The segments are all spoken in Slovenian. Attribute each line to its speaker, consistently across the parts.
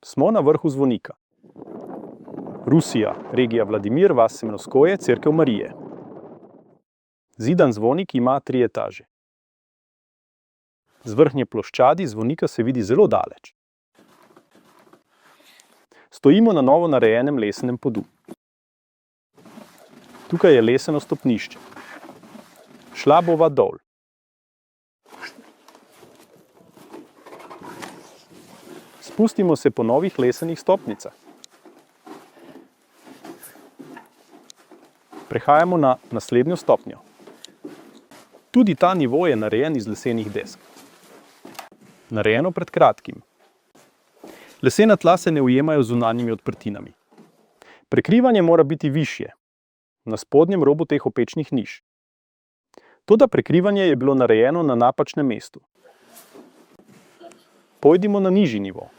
Speaker 1: Smo na vrhu zvonika. Rusija, regija Vladimir, vas Semenoskoje, cerkev Marije. Zidan zvonik ima 3 etaže. Z vrhnje ploščadi zvonika se vidi zelo daleč. Stojimo na novo narejenem lesenem podu. Tukaj je leseno stopnišče. Šla bova dol. Spustimo se po novih lesenih stopnicah. Prehajamo na naslednjo stopnjo. Tudi ta nivo je narejen iz lesenih desk. Narejeno pred kratkim. Lesena tla se ne ujemajo z zunanjimi odprtinami. Prekrivanje mora biti višje, na spodnjem robu teh opečnih niš. Toda prekrivanje je bilo narejeno na napačnem mestu. Pojdimo na nižji nivo.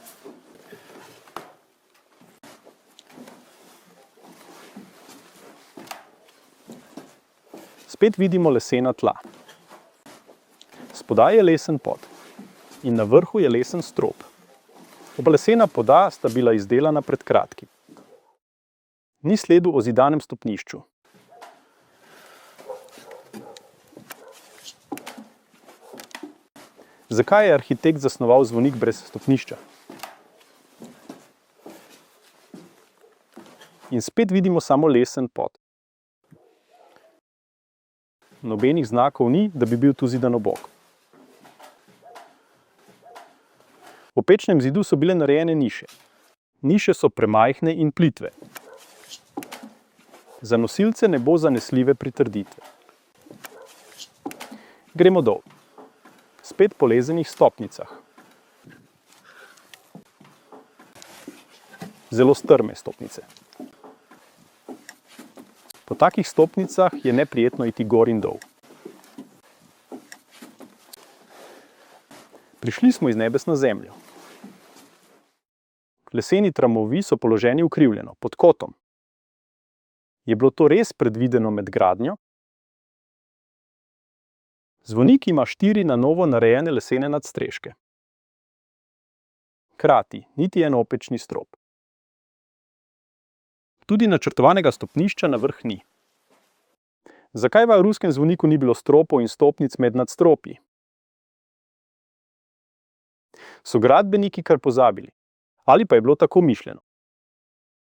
Speaker 1: Spet vidimo lesena tla. Spodaj je lesen pod in na vrhu je lesen strop. Oba lesena poda sta bila izdelana pred kratkim. Ni sledu o zidanem stopnišču. Zakaj je arhitekt zasnoval zvonik brez stopnišča? In spet vidimo samo lesen pod. Nobenih znakov ni, da bi bil tu zidan obok. V opečnem zidu so bile narejene niše. Niše so premajhne in plitve. Za nosilce ne bo zanesljive pritrditve. Gremo dol. Spet po lezenih stopnicah. Zelo strme stopnice. Po takih stopnicah je neprijetno iti gor in dol. Prišli smo iz nebes na zemljo. Leseni tramovi so položeni ukrivljeno, pod kotom. Je bilo to res predvideno med gradnjo? Zvonik ima 4 na novo narejene lesene nadstreške. Krati, niti en opečni strop. Tudi načrtovanega stopnišča na vrh ni. Zakaj v ruskem zvoniku ni bilo stropov in stopnic med nadstropji? So gradbeniki kar pozabili? Ali pa je bilo tako mišljeno?